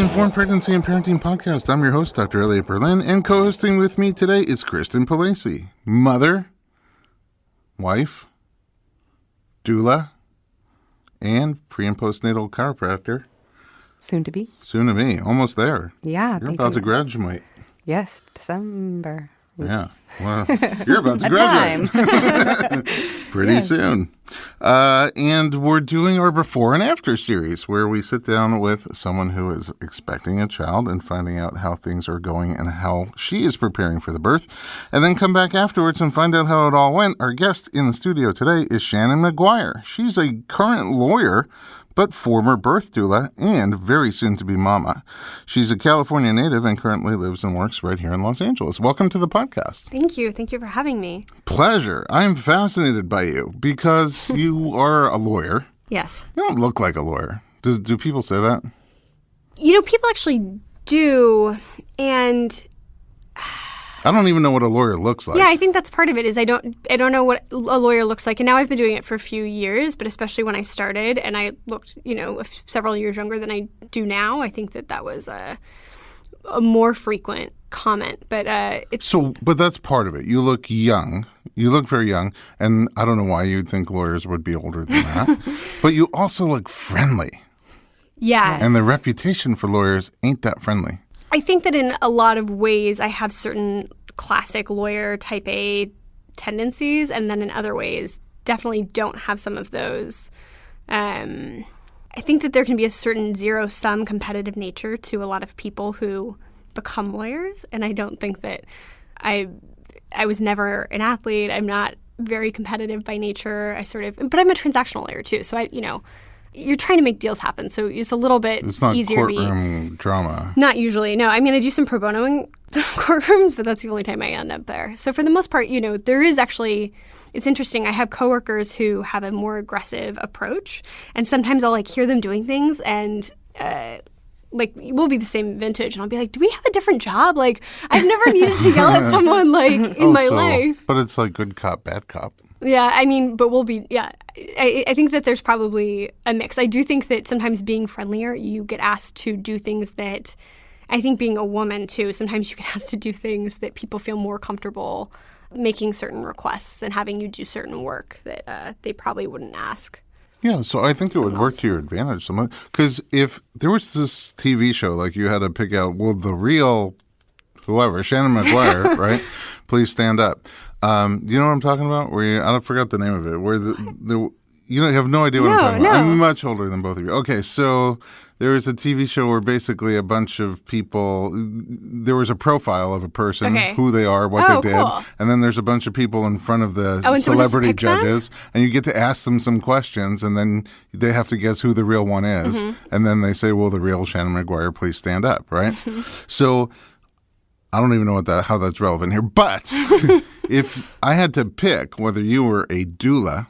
Informed Pregnancy and Parenting Podcast. I'm your host, Dr. Elliot Berlin, and co-hosting with me today is Kristen Palasi, mother, wife, doula, and pre- and postnatal chiropractor. Soon to be. Soon to be. Almost there. Yeah. You're about to graduate. Yes, December. Oops. Yeah. Well, you're about to graduate. Pretty soon. And we're doing our before and after series where we sit down with someone who is expecting a child and finding out how things are going and how she is preparing for the birth, and then come back afterwards and find out how it all went. Our guest in the studio today is Shannon Maguire. She's a current lawyer, but former birth doula and very soon-to-be mama. She's a California native and currently lives and works right here in Los Angeles. Welcome to the podcast. Thank you. Thank you for having me. Pleasure. I'm fascinated by you because you are a lawyer. Yes. You don't look like a lawyer. Do people say that? You know, people actually do, and I don't even know what a lawyer looks like. yeah, I think that's part of it. Is I don't know what a lawyer looks like, and now I've been doing it for a few years. But especially when I started, and I looked, several years younger than I do now. I think that was a more frequent comment. But but that's part of it. You look young. You look very young, and I don't know why you'd think lawyers would be older than that. But you also look friendly. Yeah. And the reputation for lawyers ain't that friendly. I think that in a lot of ways I have certain classic lawyer type A tendencies, and then in other ways definitely don't have some of those. I think that there can be a certain zero-sum competitive nature to a lot of people who become lawyers, and I don't think that I was never an athlete. I'm not very competitive by nature. But I'm a transactional lawyer too, so you're trying to make deals happen, so it's a little bit It's not easier courtroom drama. Not usually, no. I mean, I do some pro bono in courtrooms, but that's the only time I end up there. So for the most part, there is actually, it's interesting. I have coworkers who have a more aggressive approach, and sometimes I'll hear them doing things, and we'll be the same vintage, and I'll be like, do we have a different job? I've never needed to yell at someone in my life. But it's like good cop, bad cop. Yeah, I mean, but we'll be, yeah. I think that there's probably a mix. I do think that sometimes being friendlier, you get asked to do things that, I think being a woman too, sometimes you get asked to do things that people feel more comfortable making certain requests and having you do certain work that they probably wouldn't ask. Yeah, so I think it would work to your advantage somewhat. Because if there was this TV show, you had to pick out, the real whoever, Shannon Maguire, right? Please stand up. You know what I'm talking about? I forgot the name of it. Where you have no idea what I'm talking about. I'm much older than both of you. Okay, so there was a TV show where basically a bunch of people, there was a profile of a person, who they are, what they did, cool. And then there's a bunch of people in front of the celebrity judges, and you get to ask them some questions, and then they have to guess who the real one is, and then they say, the real Shannon Maguire, please stand up, right? So I don't even know how that's relevant here, but if I had to pick whether you were a doula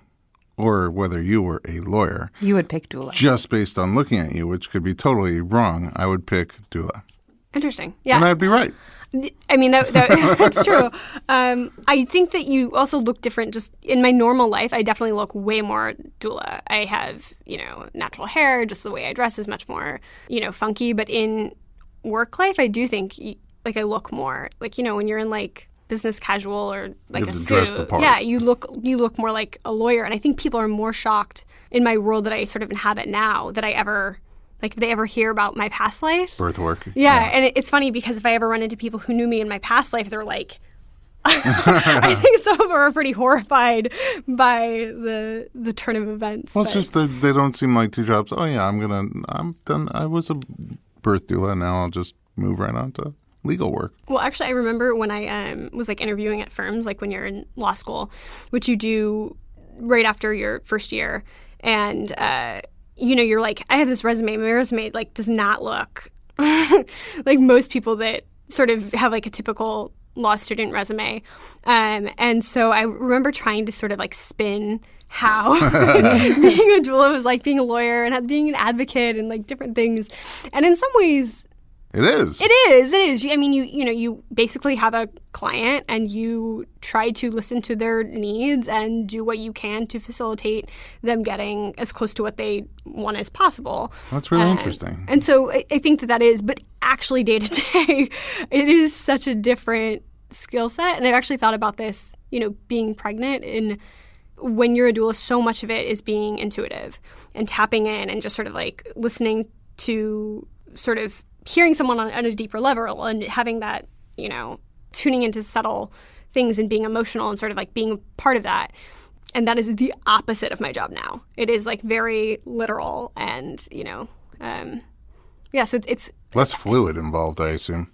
or whether you were a lawyer, you would pick doula. Just based on looking at you, which could be totally wrong, I would pick doula. Interesting. Yeah. And I'd be right. I mean, that's true. I think that you also look different. Just in my normal life, I definitely look way more doula. I have, natural hair. Just the way I dress is much more, funky. But in work life, I do think I look more when you're in business casual or a suit. Dress the part. Yeah, you look more like a lawyer, and I think people are more shocked in my role that I sort of inhabit now that I ever they ever hear about my past life. Birth work. Yeah, and it's funny because if I ever run into people who knew me in my past life, they're like, I think some of them are pretty horrified by the turn of events. Well, it's just that they don't seem like two jobs. Oh yeah, I'm done. I was a birth doula, and now I'll just move right on to legal work. Well, actually, I remember when I was interviewing at firms, when you're in law school, which you do right after your first year, and you're like, I have this resume. My resume does not look like most people that sort of have a typical law student resume, and so I remember trying to sort of spin how being a doula was like being a lawyer and being an advocate and different things, and in some ways It is. It is. I mean, you basically have a client and you try to listen to their needs and do what you can to facilitate them getting as close to what they want as possible. That's really interesting. And so I think that is, but actually day to day, it is such a different skill set. And I've actually thought about this, being pregnant, and when you're a doula, so much of it is being intuitive and tapping in and just sort of like listening to sort of hearing someone on a deeper level and having that, tuning into subtle things and being emotional and sort of like being a part of that. And that is the opposite of my job now. It is like very literal and, so it's less fluid involved, I assume.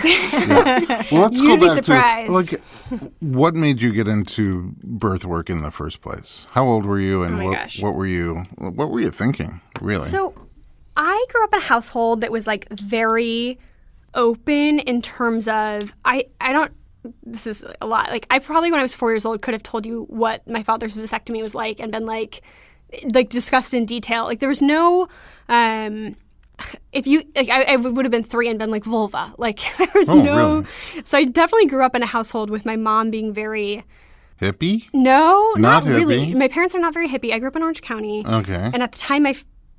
Yeah. Well, let's You'd go be back surprised. to what made you get into birth work in the first place? How old were you, and Oh my gosh. what were you thinking, really? So I grew up in a household that was like very open in terms of this is a lot. Like I probably when I was 4 years old could have told you what my father's vasectomy was like and been like discussed in detail. Like there was no if you like I would have been 3 and been like vulva. Like there was no really? So I definitely grew up in a household with my mom being very Hippie? No, not Not really. hippie? My parents are not very hippie. I grew up in Orange County. Okay. And at the time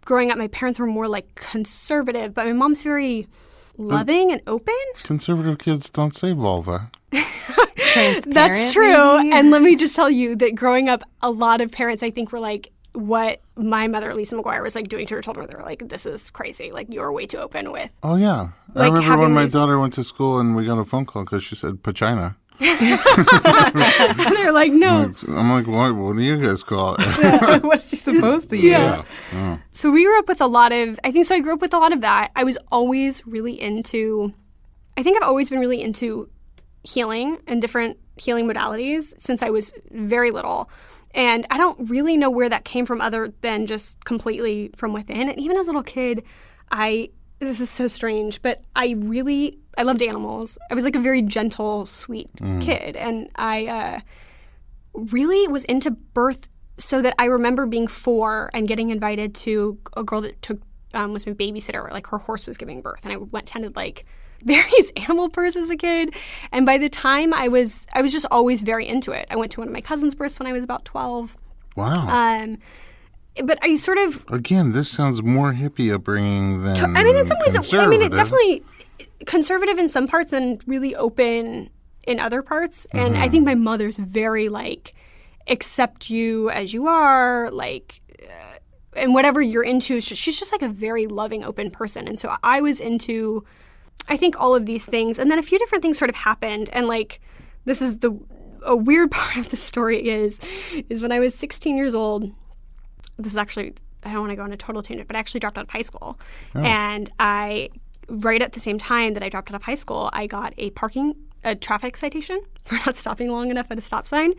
growing up, my parents were more like conservative, but my mom's very loving and open. Conservative kids don't say vulva. Transparent, That's true. maybe? And let me just tell you that growing up, a lot of parents, I think, were like what my mother, Lisa Maguire, was like doing to her children. They were like, this is crazy. Like, you're way too open with. Oh, yeah. I Like remember having when my these- daughter went to school and we got a phone call because she said pachina. And they're like, no. I'm like, what do you guys call it? What's she supposed to use? Yeah. So we grew up with a lot of, I grew up with a lot of that. I was always really into, I've always been really into healing and different healing modalities since I was very little. And I don't really know where that came from other than just completely from within. And even as a little kid, this is so strange, but I loved animals. I was like a very gentle, sweet kid. And I really was into birth so that I remember being 4 and getting invited to a girl that was my babysitter. Like her horse was giving birth. And I attended like various animal births as a kid. And by the time I was just always very into it. I went to one of my cousin's births when I was about 12. Wow. But I sort of Again, this sounds more hippie upbringing than in some ways, conservative. it definitely conservative in some parts and really open in other parts. And I think my mother's very like, accept you as you are, like, and whatever you're into. She's just like a very loving, open person. And so I was into, I think, all of these things. And then a few different things sort of happened. And like, this is a weird part of the story is when I was 16 years old, this is actually, I don't want to go on a total tangent, but I actually dropped out of high school. Oh. And right at the same time that I dropped out of high school, I got a traffic citation for not stopping long enough at a stop sign.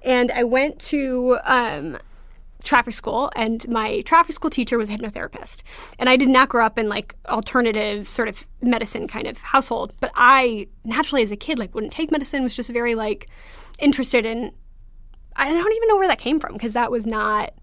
And I went to traffic school, and my traffic school teacher was a hypnotherapist. And I did not grow up in like alternative sort of medicine kind of household, but I naturally as a kid like wouldn't take medicine, was just very like interested in, I don't even know where that came from because that was not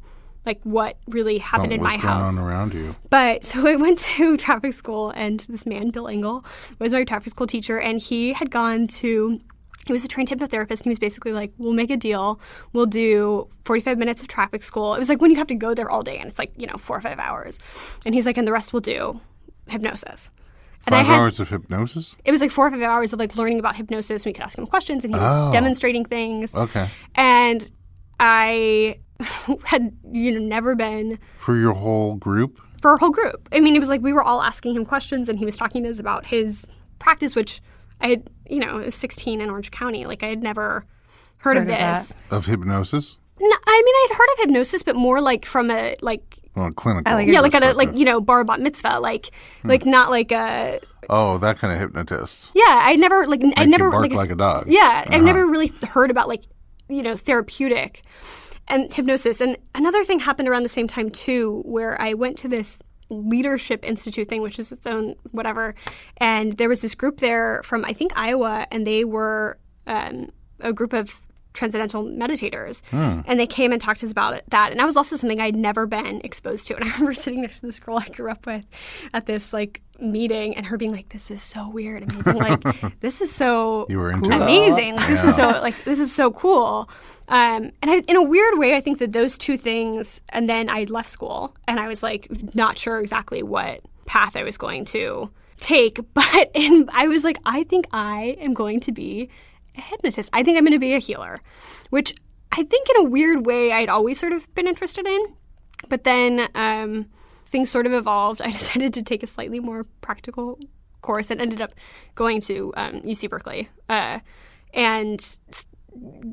like what really happened in my house. What's going on around you? But so I went to traffic school, and this man, Bill Engel, was my traffic school teacher, and he had gone to, he was a trained hypnotherapist, and he was basically like, we'll make a deal. We'll do 45 minutes of traffic school. It was like when you have to go there all day, and it's like, 4 or 5 hours. And he's like, and the rest we'll do hypnosis. And 5 hours of hypnosis? It was like 4 or 5 hours of like learning about hypnosis, and we could ask him questions, and he was demonstrating things. Okay. And I had never been for your whole group. For our whole group. I mean, it was like we were all asking him questions, and he was talking to us about his practice, which I had, I was 16 in Orange County. Like I had never heard of this. Of hypnosis? No, I mean, I had heard of hypnosis, but more like from a like. Well, clinical. Like at a bar bat mitzvah, like not like a. Oh, that kind of hypnotist. Yeah, I never bark like a dog. Yeah, I've never really heard about like therapeutic and hypnosis. And another thing happened around the same time too, where I went to this leadership institute thing, which is its own whatever, and there was this group there from I think Iowa, and they were a group of transcendental meditators. And they came and talked to us about that. And that was also something I'd never been exposed to. And I remember sitting next to this girl I grew up with at this like meeting and her being like, this is so weird. And me being like, this is so You were into amazing. Like, this is so cool. And in a weird way, I think that those two things, and then I left school and I was like not sure exactly what path I was going to take. But I was like, I think I am going to be a hypnotist. I think I'm going to be a healer, which I think in a weird way I'd always sort of been interested in. But then things sort of evolved. I decided to take a slightly more practical course and ended up going to UC Berkeley and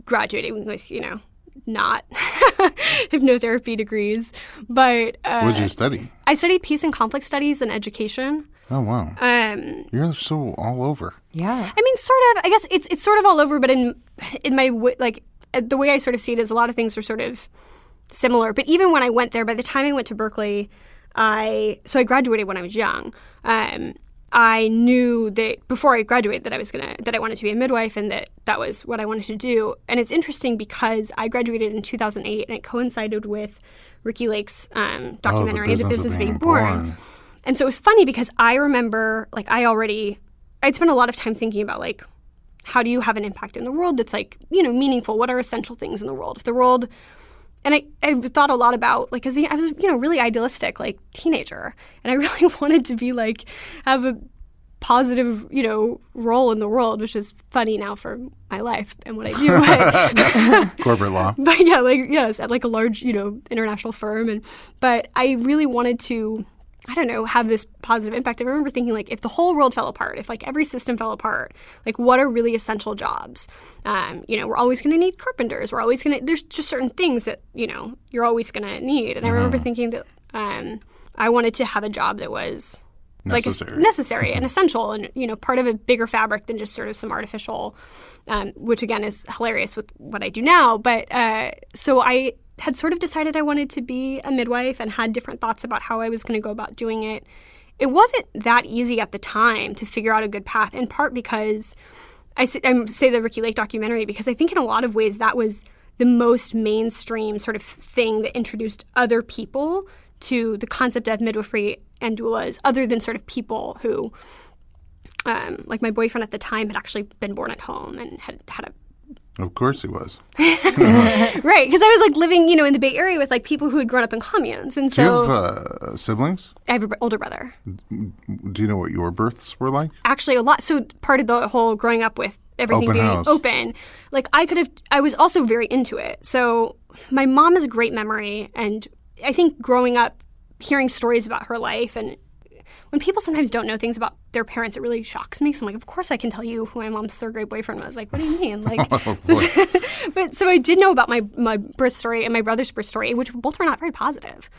graduating with, not hypnotherapy degrees. But what did you study? I studied peace and conflict studies and education. Oh, wow. You're so all over. Yeah. I mean, sort of. I guess it's sort of all over, but in my like the way I sort of see it is a lot of things are sort of similar. But even when I went there, by the time I went to Berkeley, I graduated when I was young. I knew that before I graduated that I wanted to be a midwife and that was what I wanted to do. And it's interesting because I graduated in 2008 and it coincided with Ricky Lake's documentary, The Business of Being Born. And so it was funny because I remember, like, I'd spent a lot of time thinking about, like, how do you have an impact in the world that's, like, meaningful? What are essential things in the world? If the world, and I thought a lot about, like, because I was, really idealistic, like, teenager. And I really wanted to be, like, have a positive, role in the world, which is funny now for my life and what I do. Corporate law. But, yeah, like, yes, at, like, a large, international firm. But I really wanted to, I don't know, have this positive impact. I remember thinking, like, if the whole world fell apart, if, like, every system fell apart, like, what are really essential jobs? We're always going to need carpenters. There's just certain things that, you're always going to need. And I remember thinking that I wanted to have a job that was necessary and essential and, part of a bigger fabric than just sort of some artificial, which, again, is hilarious with what I do now. But so I had sort of decided I wanted to be a midwife and had different thoughts about how I was going to go about doing it. It wasn't that easy at the time to figure out a good path, in part because I say the Ricky Lake documentary, because I think in a lot of ways that was the most mainstream sort of thing that introduced other people to the concept of midwifery and doulas, other than sort of people who, like my boyfriend at the time had actually been born at home and had a Of course he was. Right, because I was like living, in the Bay Area with like people who had grown up in communes, and so. Do you have siblings? I have an older brother. Do you know what your births were like? Actually, a lot. So part of the whole growing up with everything being open, like I was also very into it. So my mom has a great memory, and I think growing up, hearing stories about her life, and when people sometimes don't know things about their parents, it really shocks me. So I'm like, of course I can tell you who my mom's third grade boyfriend was. Like, what do you mean? Like, but so I did know about my birth story and my brother's birth story, which both were not very positive.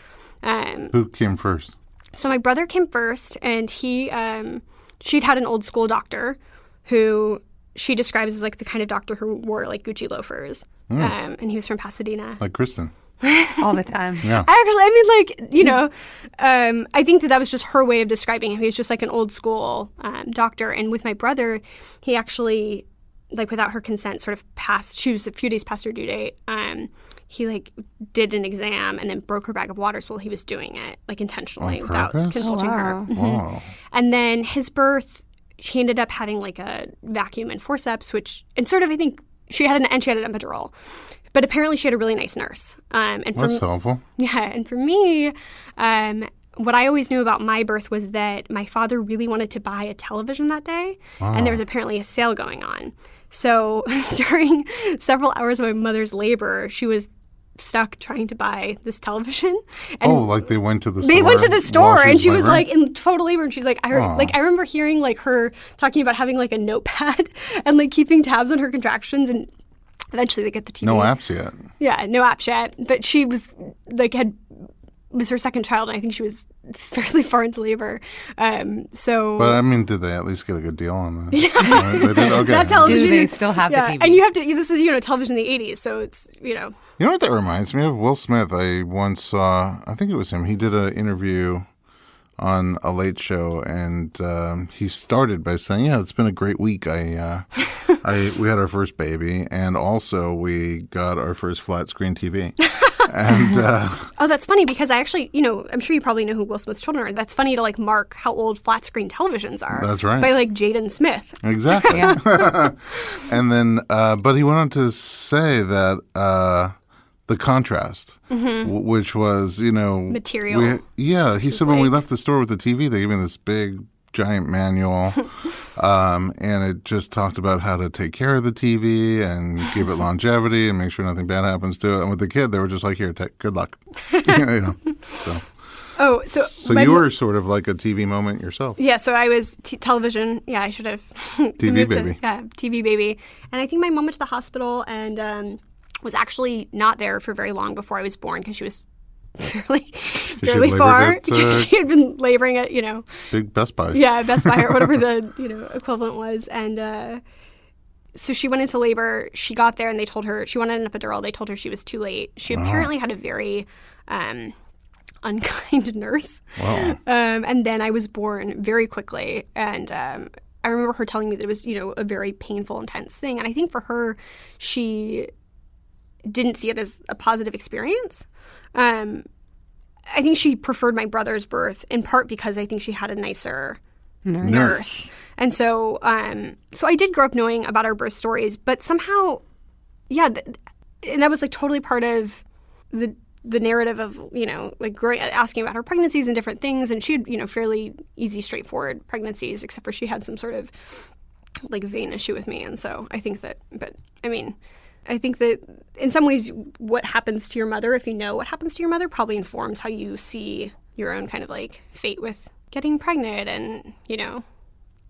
Who came first? So my brother came first, and she'd had an old school doctor who she describes as like the kind of doctor who wore like Gucci loafers. And he was from Pasadena. Like Kristen. All the time. Yeah. I think that was just her way of describing him. He was just like an old school doctor. And with my brother, he actually, like without her consent, sort of she was a few days past her due date. He like did an exam and then broke her bag of waters while he was doing it, like intentionally without consulting her. Wow. And then his birth, she ended up having like a vacuum and forceps, and sort of I think she had an epidural. But apparently she had a really nice nurse. That's helpful. Yeah, and for me, what I always knew about my birth was that my father really wanted to buy a television that day, and there was apparently a sale going on. So during several hours of my mother's labor, she was stuck trying to buy this television. And like they went to the store? They went to the store, and she was laboring? like in total labor, and she's like, I remember hearing like her talking about having like a notepad and like keeping tabs on her contractions, and eventually they get the TV. No apps yet. Yeah, no apps yet. But she was like was her second child, and I think she was fairly far into labor. But I mean, did they at least get a good deal on that? Yeah. They did? Okay. That television. Do they still have the TV? And you have to. This is television in the 80s, so it's You know what that reminds me of? Will Smith. I once saw. I think it was him. He did an interview on a late show, and he started by saying, "Yeah, it's been a great week. I We had our first baby, and also we got our first flat screen TV. And oh, that's funny because I actually, I'm sure you probably know who Will Smith's children are. That's funny to like mark how old flat screen televisions are. That's right. By like Jaden Smith. Exactly. And then, but he went on to say that the contrast, which was, material. He said when we left the store with the TV, they gave me this big, giant manual, and it just talked about how to take care of the TV and give it longevity and make sure nothing bad happens to it. And with the kid, they were just like, "Here, good luck." So. Oh, so you were sort of like a TV moment yourself. Yeah, so I was television. Yeah, I should have TV baby. TV baby. And I think my mom went to the hospital and was actually not there for very long before I was born because she was fairly far. She had been laboring at, Big Best Buy. Yeah, Best Buy or whatever the, equivalent was. And so she went into labor. She got there and they told her she wanted an epidural. They told her she was too late. She apparently had a very unkind nurse. Wow. And then I was born very quickly. And I remember her telling me that it was, a very painful, intense thing. And I think for her, she didn't see it as a positive experience. I think she preferred my brother's birth in part because I think she had a nicer nurse. And so so I did grow up knowing about our birth stories, but somehow, and that was like totally part of the narrative of, like asking about her pregnancies and different things. And she had, fairly easy, straightforward pregnancies, except for she had some sort of like vein issue with me. And so I think that, I think that in some ways what happens to your mother, if you know what happens to your mother, probably informs how you see your own kind of like fate with getting pregnant and,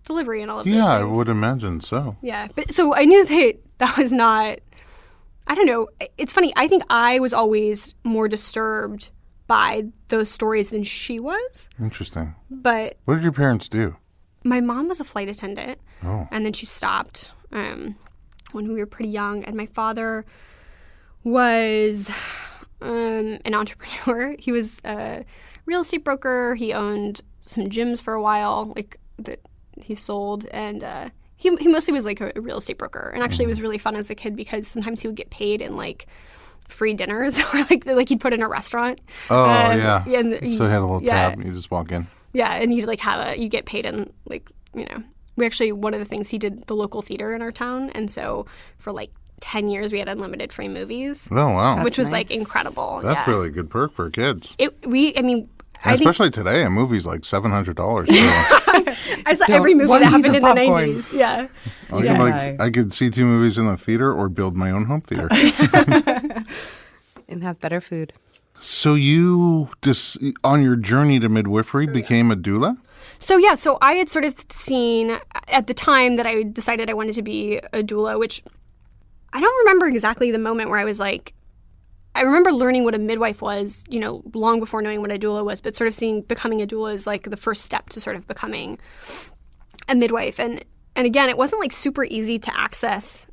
delivery and all of those things. Yeah, I would imagine so. Yeah. But so I knew that was not, I don't know. It's funny. I think I was always more disturbed by those stories than she was. Interesting. But what did your parents do? My mom was a flight attendant. Oh. And then she stopped. When we were pretty young, and my father was an entrepreneur. He was a real estate broker. He owned some gyms for a while, like that he sold, and he mostly was like a real estate broker. And actually, it was really fun as a kid because sometimes he would get paid in like free dinners, or like he'd put in a restaurant. Oh yeah. And so he had a little tab, and you just walk in. Yeah, and you'd like you get paid in like We actually, one of the things, he did the local theater in our town. And so for like 10 years, we had unlimited free movies. Oh, wow. Which was like incredible. That's really a good perk for kids. Especially today, a movie's like $700. So. I saw every movie that happened in the 90s. Yeah. I could see 2 movies in the theater or build my own home theater. And have better food. So you, on your journey to midwifery, became a doula? So I had sort of seen at the time that I decided I wanted to be a doula, which I don't remember exactly the moment where I was like, I remember learning what a midwife was, long before knowing what a doula was, but sort of seeing becoming a doula as like the first step to sort of becoming a midwife. And again, it wasn't like super easy to access.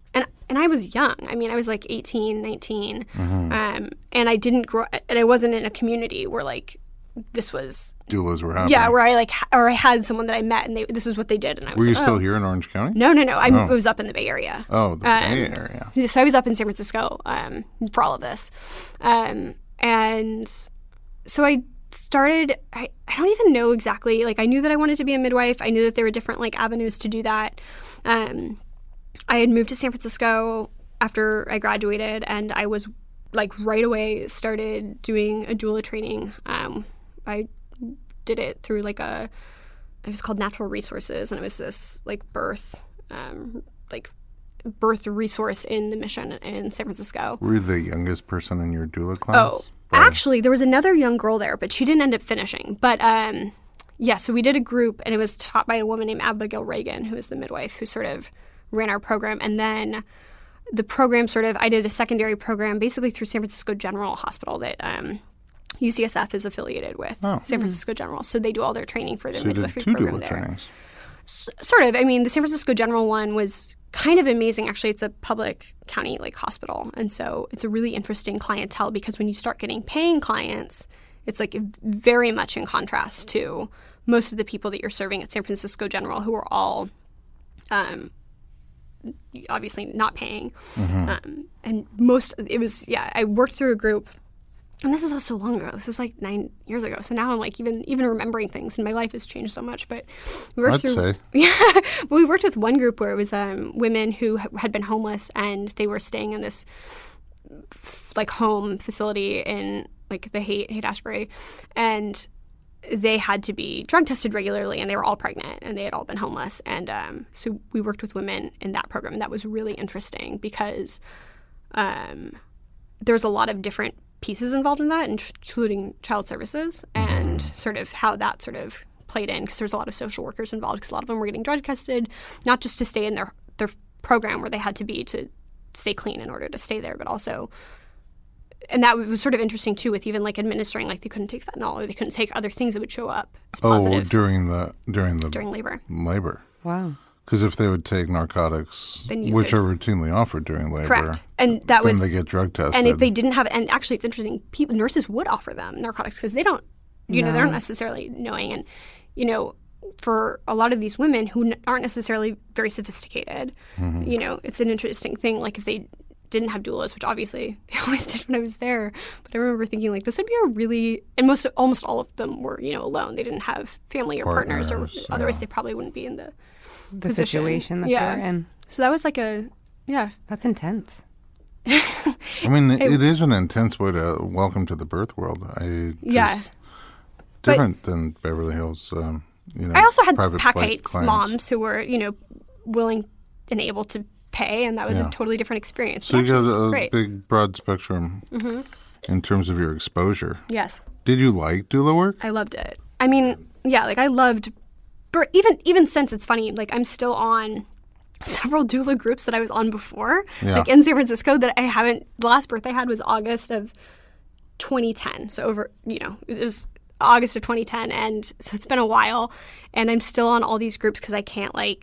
And I was young. I mean, I was like 18, 19. And I didn't grow, and I wasn't in a community where like this was doulas were happening. Yeah, where I had someone that I met and this is what they did. And I was Were you still here in Orange County? No. I was up in the Bay Area. Oh, the Bay Area. So I was up in San Francisco for all of this. And so I started, I don't even know exactly, like I knew that I wanted to be a midwife. I knew that there were different like avenues to do that. I had moved to San Francisco after I graduated, and I was like right away started doing a doula training. I did it through it was called Natural Resources, and it was this like birth resource in the Mission in San Francisco. Were you the youngest person in your doula class? Oh, actually, there was another young girl there, but she didn't end up finishing. But so we did a group, and it was taught by a woman named Abigail Reagan, who is the midwife who sort of ran our program. And then the program I did a secondary program basically through San Francisco General Hospital that UCSF is affiliated with San Francisco General. So they do all their training for their midwifery program there. Trainings. Sort of. I mean, the San Francisco General one was kind of amazing. Actually, it's a public county hospital. And so it's a really interesting clientele because when you start getting paying clients, it's like very much in contrast to most of the people that you're serving at San Francisco General who are all obviously not paying. And I worked through a group. And this is also long ago. This is like 9 years ago. So now I'm like even remembering things, and my life has changed so much. But we worked we worked with one group where it was women who had been homeless, and they were staying in this like home facility in like the Haight-Ashbury, and they had to be drug tested regularly, and they were all pregnant, and they had all been homeless. And so we worked with women in that program, and that was really interesting because there's a lot of different pieces involved in that, including child services and sort of how that sort of played in, because there's a lot of social workers involved, because a lot of them were getting drug tested, not just to stay in their program where they had to be to stay clean in order to stay there, but also, and that was sort of interesting too, with even like administering, like they couldn't take fentanyl or they couldn't take other things that would show up as positive. During labor. Wow. Because if they would take narcotics, which are routinely offered during labor, correct, and that then they get drug tested. And if they didn't have, and actually it's interesting, nurses would offer them narcotics because they don't, they're not necessarily knowing, and for a lot of these women who aren't necessarily very sophisticated, it's an interesting thing. Like if they didn't have doulas, which obviously they always did when I was there, but I remember thinking like this would be a really, and almost all of them were alone. They didn't have family or partners or otherwise they probably wouldn't be in the situation that they're in. So that was like that's intense. I mean, it is an intense way to welcome to the birth world. Different than Beverly Hills. I also had Pack-Heights moms who were willing and able to pay, and that was a totally different experience. So you got a big, broad spectrum in terms of your exposure. Yes. Did you like doula work? I loved it. I mean, I loved. But even since, it's funny, like I'm still on several doula groups that I was on before, like in San Francisco, that I haven't. The last birth I had was August of 2010. So it was August of 2010, and so it's been a while, and I'm still on all these groups because I can't I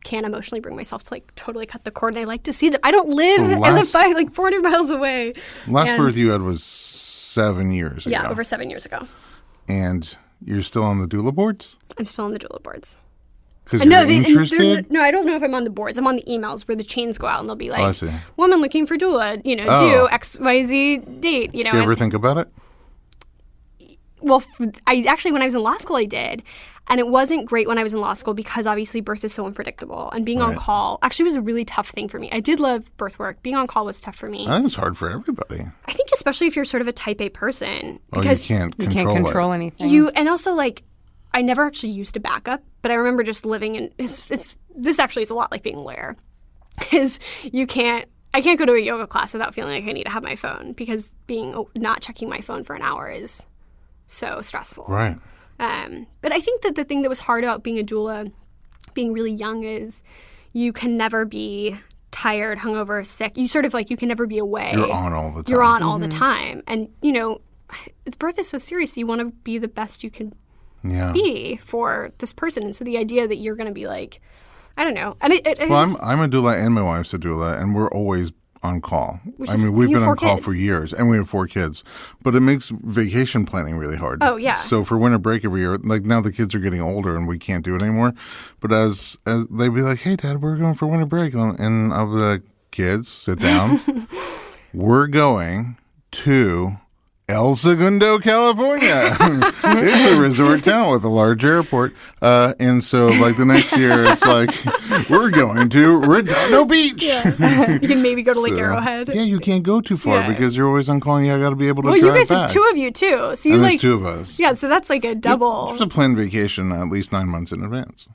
can't emotionally bring myself to totally cut the cord, and I like to see them. I don't live. I live by 400 miles away. Last birth you had was 7 years ago. Yeah, over 7 years ago. And you're still on the doula boards? I'm still on the doula boards. Because you're interested? No, I don't know if I'm on the boards. I'm on the emails where the chains go out, and they'll be like, I see. Woman looking for doula, due XYZ date. Do you ever think about it? Well, I actually, when I was in law school, I did. And it wasn't great when I was in law school because obviously birth is so unpredictable. And being on call actually was a really tough thing for me. I did love birth work. Being on call was tough for me. I think it's hard for everybody. I think especially if you're sort of a type A person. Because you can't control anything. And also I never actually used a backup, but I remember just living in, this actually is a lot like being a lawyer, is I can't go to a yoga class without feeling like I need to have my phone, because not checking my phone for an hour is so stressful. Right. But I think that the thing that was hard about being a doula, being really young, is you can never be tired, hungover, sick. You sort of you can never be away. You're on all the time. You're on all the time. And, birth is so serious. You want to be the best you can be for this person. And so the idea that you're going to be I don't know. And I'm a doula and my wife's a doula, and we're always on call. We've been on call for years, and we have 4 kids. But it makes vacation planning really hard. Oh, yeah. So for winter break every year, now the kids are getting older and we can't do it anymore. But as they'd be like, "Hey, Dad, we're going for winter break," and I'll be like, "Kids, sit down. We're going to El Segundo, California. It's a resort town with a large airport." And so, the next year, it's we're going to Redondo Beach. Yeah. You can maybe go to Arrowhead. Yeah, you can't go too far because you're always on call, and you got to be able to drive you guys back. have 2 of you, too. So there's 2 of us. Yeah, so that's a double. It's a planned vacation at least 9 months in advance.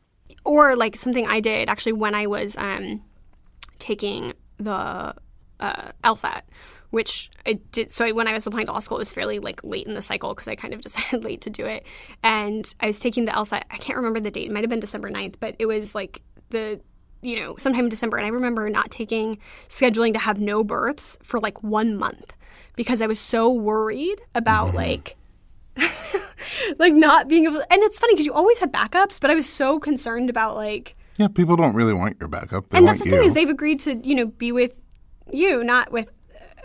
Or, something I did, actually, when I was taking the LSAT, which I did. So when I was applying to law school, it was fairly late in the cycle because I kind of decided late to do it. And I was taking the LSAT. I can't remember the date. It might have been December 9th, but it was sometime in December. And I remember not scheduling to have no births for 1 month because I was so worried about not being able to, and it's funny because you always have backups, but I was so concerned about yeah, people don't really want your backup. And that's the thing, is they've agreed to, be with you, not with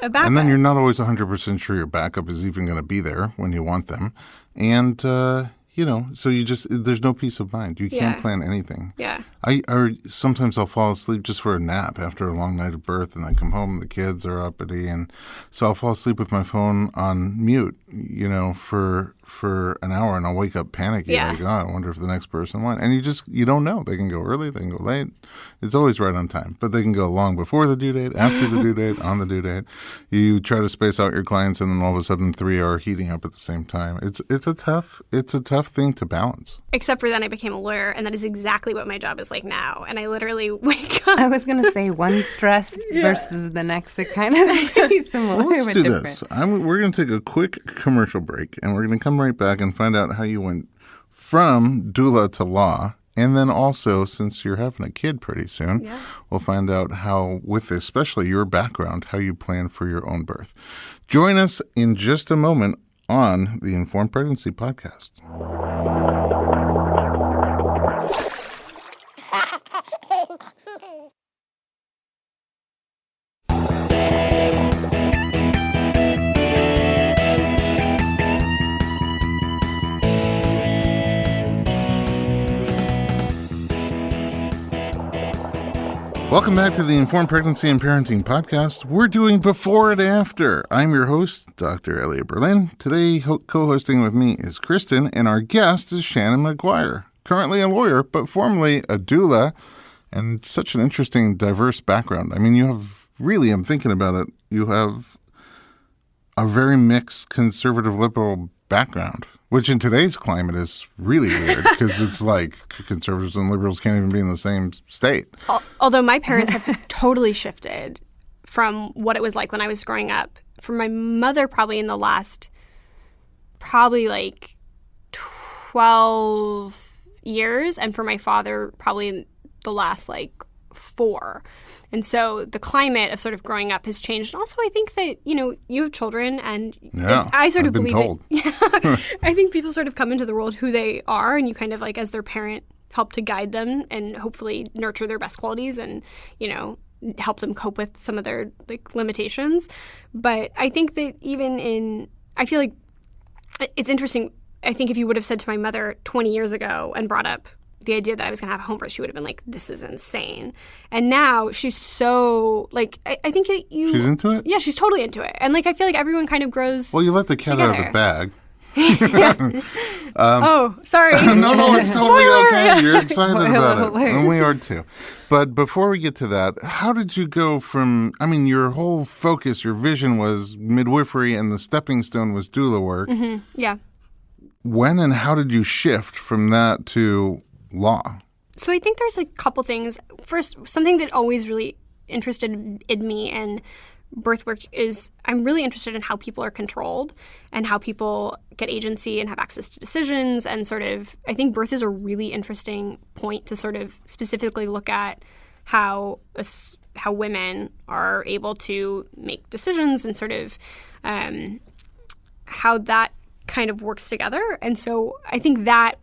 a backup. And then you're not always 100% sure your backup is even going to be there when you want them. And, so there's no peace of mind. You can't plan anything. Yeah. Sometimes I'll fall asleep just for a nap after a long night of birth, and I come home, the kids are uppity, and so I'll fall asleep with my phone on mute, for an hour, and I'll wake up panicky, like, oh, I wonder if the next person went. And you don't know. They can go early, they can go late. It's always right on time, but they can go long before the due date, after the due date, on the due date. You try to space out your clients, and then all of a sudden 3 are heating up at the same time. It's a tough thing to balance. Except for then I became a lawyer, and that is exactly what my job is like now. And I literally wake up. I was going to say one stress versus the next. They're kind of very similar. Well, let's do different. this. We're going to take a quick commercial break, and we're going to come right back and find out how you went from doula to law. And then also, since you're having a kid pretty soon, we'll find out how, with especially your background, how you plan for your own birth. Join us in just a moment on the Informed Pregnancy Podcast. Welcome back to the Informed Pregnancy and Parenting Podcast. We're doing Before and After. I'm your host, Dr. Elliot Berlin. Today, co-hosting with me is Kristen, and our guest is Shannon Maguire, currently a lawyer, but formerly a doula, and such an interesting, diverse background. I mean, you have really, I'm thinking about it, you have a very mixed conservative liberal background, which in today's climate is really weird because it's like conservatives and liberals can't even be in the same state. Although my parents have totally shifted from what it was like when I was growing up. For my mother, probably in the last, like 12 years. And for my father, probably in the last like 4. And so the climate of sort of growing up has changed. And also, I think that, you have children, and I sort of believe it. Yeah. I think people sort of come into the world who they are, and you kind of like, as their parent, help to guide them and hopefully nurture their best qualities and, help them cope with some of their like limitations. But I think that I feel like it's interesting. I think if you would have said to my mother 20 years ago and brought up the idea that I was going to have a home birth, she would have been like, this is insane. And now she's so, like, I think she's into it? Yeah, she's totally into it. And, like, I feel like everyone kind of grows Well, you let the cat out of the bag. Oh, sorry. No, it's totally okay. You're excited about it. And we are too. But before we get to that, how did you go from, your whole focus, your vision was midwifery and the stepping stone was doula work. Mm-hmm. Yeah. When and how did you shift from that to law? So I think there's a couple things. First, something that always really interested in me and birth work is I'm really interested in how people are controlled and how people get agency and have access to decisions, and sort of I think birth is a really interesting point to sort of specifically look at how women are able to make decisions and sort of how that kind of works together. And so I think that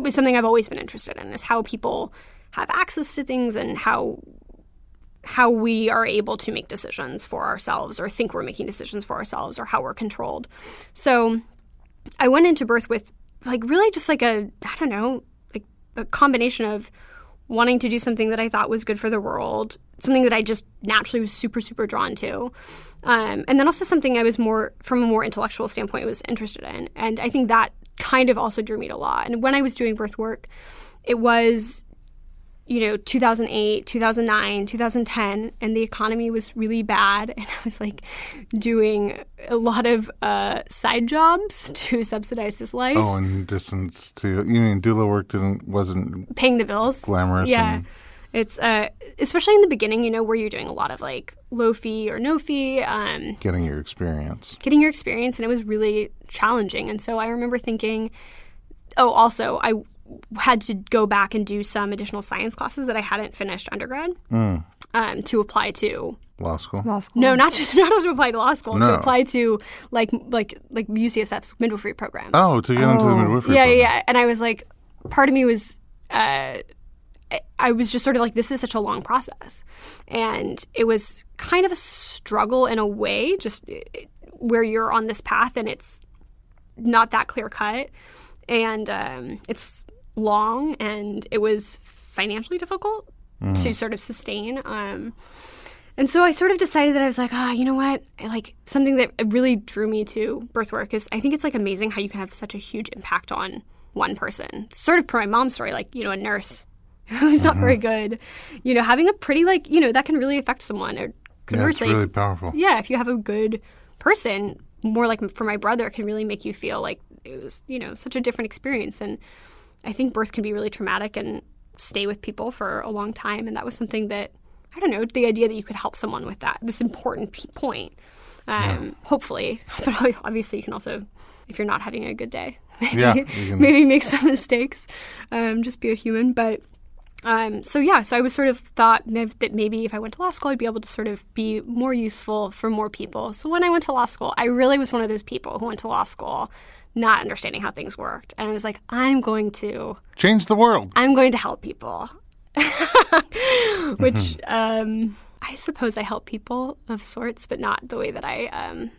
is something I've always been interested in, is how people have access to things and how we are able to make decisions for ourselves, or think we're making decisions for ourselves, or how we're controlled. So I went into birth with like really just like a combination of wanting to do something that I thought was good for the world, something that I just naturally was super, super drawn to. And then also something I was from a more intellectual standpoint, was interested in. And I think that kind of also drew me to law. And when I was doing birth work, it was, 2008, 2009, 2010, and the economy was really bad. And I was like doing a lot of side jobs to subsidize this life. Oh, in distance to, you mean doula work wasn't paying the bills. Glamorous. Yeah. It's especially in the beginning, where you're doing a lot of like low fee or no fee. Getting your experience. And it was really challenging. And so I remember thinking, also I had to go back and do some additional science classes that I hadn't finished undergrad to apply to law school. No, not to apply to law school. No. To apply to like UCSF's midwifery program. Oh, to get into the midwifery program. Yeah. And I was like, part of me was. I was just sort of like, this is such a long process. And it was kind of a struggle in a way, just where you're on this path and it's not that clear cut. And it's long, and it was financially difficult to sort of sustain. And so I sort of decided that I was like, you know what? Like, something that really drew me to birth work is I think it's like amazing how you can have such a huge impact on one person. Sort of per my mom's story, like, you know, a nurse who's not very good, you know, having a pretty, like, you know, that can really affect someone. Or conversely, it's really powerful. Yeah, if you have a good person, more like for my brother, it can really make you feel like it was, you know, such a different experience. And I think birth can be really traumatic and stay with people for a long time. And that was something that, I don't know, the idea that you could help someone with that, this important point, hopefully. But obviously you can also, if you're not having a good day, maybe make some mistakes, just be a human. But so I was sort of thought that maybe if I went to law school, I'd be able to sort of be more useful for more people. So when I went to law school, I really was one of those people who went to law school not understanding how things worked. And I was like, I'm going to change the world. I'm going to help people. Which I suppose I help people of sorts, but not the way that I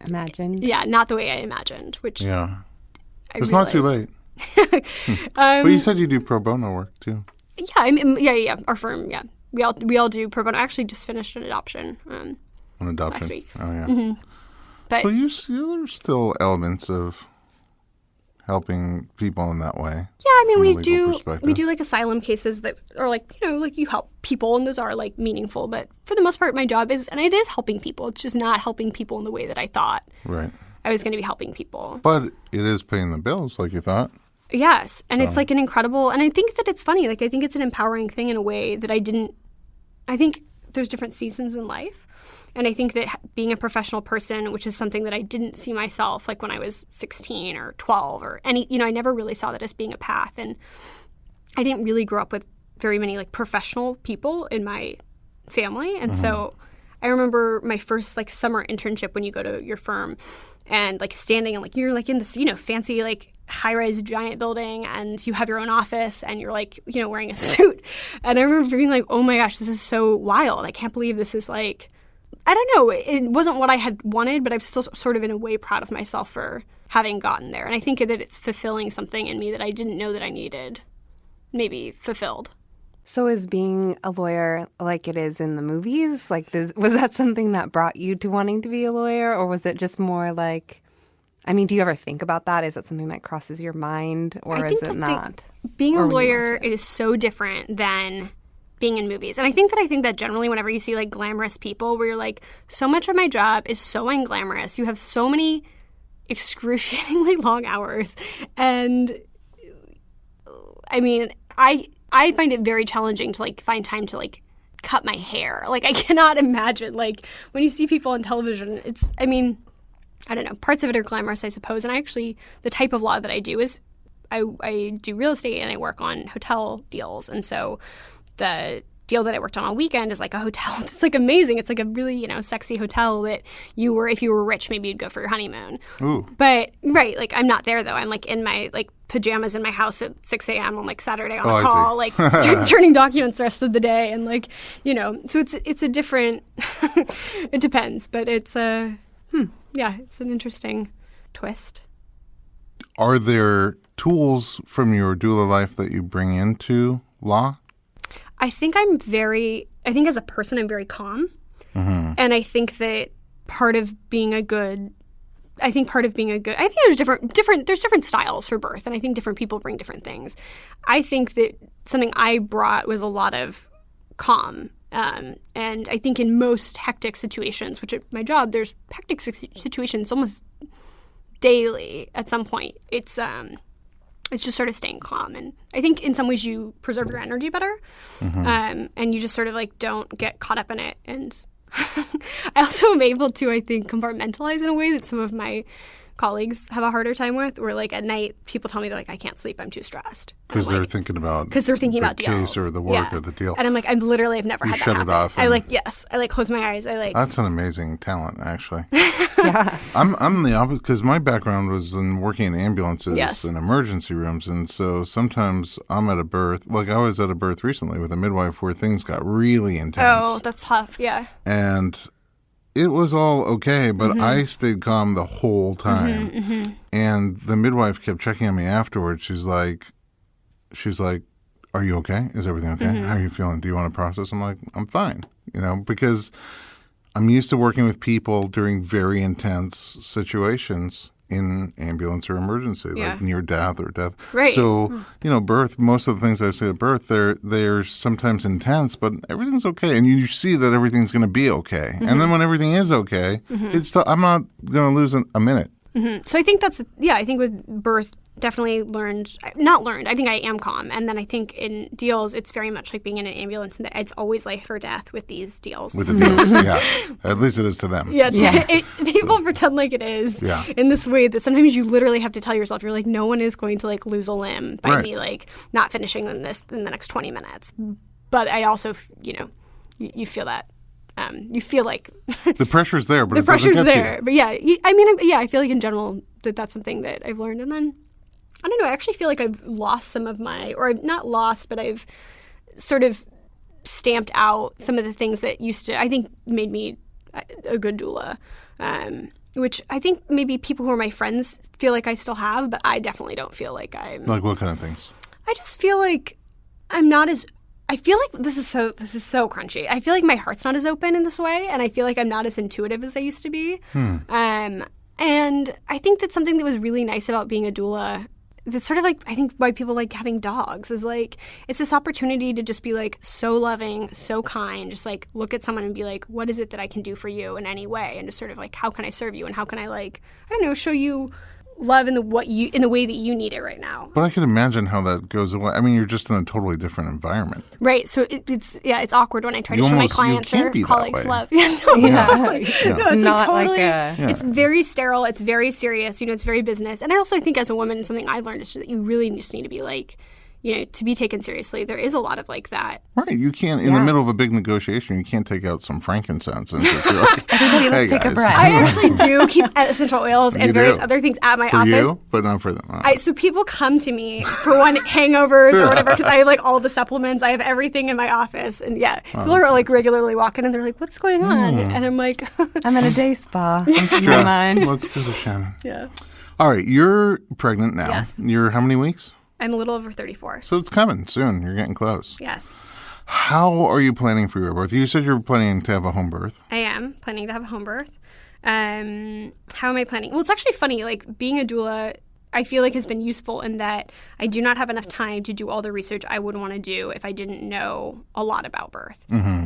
imagined. Yeah, not the way I imagined. Which it's not too late. But you said you do pro bono work too. Yeah. Our firm, we all do pro bono. I actually just finished an adoption. An adoption last week. Oh yeah. Mm-hmm. But so there's still elements of helping people in that way. Yeah, I mean, we do like asylum cases that are like, you know, like you help people, and those are like meaningful. But for the most part, my job is helping people. It's just not helping people in the way that I thought I was going to be helping people. But it is paying the bills, like you thought. Yes, and it's like an incredible, and I think that it's funny. Like, I think it's an empowering thing in a way that I think there's different seasons in life. And I think that being a professional person, which is something that I didn't see myself, like when I was 16 or 12 or any, you know, I never really saw that as being a path. And I didn't really grow up with very many like professional people in my family. And so I remember my first like summer internship when you go to your firm and like standing and like you're like in this, you know, fancy like high-rise giant building, and you have your own office, and you're like, you know, wearing a suit. And I remember being like, oh my gosh, this is so wild. I can't believe this is like, I don't know. It wasn't what I had wanted, but I'm still sort of in a way proud of myself for having gotten there. And I think that it's fulfilling something in me that I didn't know that I needed, maybe fulfilled. So is being a lawyer like it is in the movies? Like, was that something that brought you to wanting to be a lawyer, or was it just more like, I mean, do you ever think about that? Is that something that crosses your mind, or is it not? Being a lawyer, it is so different than being in movies. And I think that generally whenever you see like glamorous people where you're like, so much of my job is so unglamorous. You have so many excruciatingly long hours. And I mean, I find it very challenging to like find time to like cut my hair. Like, I cannot imagine like when you see people on television, I mean, I don't know, parts of it are glamorous, I suppose. And the type of law that I do is I do real estate and I work on hotel deals. And so the deal that I worked on all weekend is like a hotel that's like amazing. It's like a really, you know, sexy hotel that if you were rich, maybe you'd go for your honeymoon. Ooh. But, right, like I'm not there though. I'm like in my like pajamas in my house at 6 a.m. on like Saturday on a call, like turning documents the rest of the day. And like, you know, so it's a different, it depends, but it's it's an interesting twist. Are there tools from your doula life that you bring into law? I think as a person, I'm very calm. Mm-hmm. And I think that part of being a good, I think there's different styles for birth. And I think different people bring different things. I think that something I brought was a lot of calm. And I think in most hectic situations, which at my job, there's hectic situations almost daily at some point. It's just sort of staying calm. And I think in some ways you preserve your energy better. Mm-hmm. And you just sort of like don't get caught up in it. And I also am able to, I think, compartmentalize in a way that some of my colleagues have a harder time with, where like at night people tell me they're like, I can't sleep, I'm too stressed. Because they're thinking about the deals. Case or the work or the deal. And I'm like, I've never had that shut happen. It off. I close my eyes. That's an amazing talent, actually. Yeah. I'm the opposite, because my background was in working in ambulances and emergency rooms, and so sometimes I'm at a birth. Like I was at a birth recently with a midwife where things got really intense. Oh, that's tough. Yeah. And it was all okay, but I stayed calm the whole time. And the midwife kept checking on me afterwards. She's like, are you okay? Is everything okay? How are you feeling? Do you want to process? I'm like, I'm fine, because I'm used to working with people during very intense situations in ambulance or emergency, like near death or death. Right. So, birth, most of the things I say at birth, they're sometimes intense, but everything's okay. And you see that everything's going to be okay. And then when everything is okay, I'm not going to lose a minute. So I think I think with birth, definitely not learned. I think I am calm. And then I think in deals, it's very much like being in an ambulance, and it's always life or death with these deals. With the deals, yeah. At least it is to them. Yeah. People pretend like it is in this way that sometimes you literally have to tell yourself, you're like, no one is going to like lose a limb by me like not finishing this in the next 20 minutes. But I also, you feel that. You feel like the pressure's there, but the pressure's there. But I feel like in general that's something that I've learned. And then I don't know. I actually feel like I've lost some of not lost, but I've sort of stamped out some of the things that I think made me a good doula, which I think maybe people who are my friends feel like I still have, but I definitely don't feel like I'm. Like what kind of things? I just feel like I'm not as. I feel like this is so crunchy. I feel like my heart's not as open in this way, and I feel like I'm not as intuitive as I used to be. And I think that's something that was really nice about being a doula. That's sort of like, I think why people like having dogs is like, it's this opportunity to just be like so loving, so kind, just like look at someone and be like, what is it that I can do for you in any way? And just sort of like, how can I serve you? And how can I like, I don't know, show you love in the way that you need it right now. But I can imagine how that goes away. I mean, you're just in a totally different environment. Right. So it's awkward when I try to show my clients or colleagues love. It's not totally, like it's very sterile. It's very serious. It's very business. And I also think as a woman, something I've learned is that you really just need to be like, to be taken seriously. There is a lot of like that. Right. You can't, in the middle of a big negotiation, you can't take out some frankincense and just be like, everybody, let's take a breath. I actually do keep essential oils and various other things at my office. For you, but not for them. So people come to me for hangovers or whatever, because I have like all the supplements. I have everything in my office. And people are like regularly walking and they're like, what's going on? And I'm like, I'm in a day spa. I'm stressed. Let's go to Shannon. Yeah. All right. You're pregnant now. Yes. You're how many weeks? I'm a little over 34. So it's coming soon. You're getting close. Yes. How are you planning for your birth? You said you're planning to have a home birth. I am planning to have a home birth. How am I planning? Well, it's actually funny. Like being a doula, I feel like has been useful in that I do not have enough time to do all the research I would want to do if I didn't know a lot about birth.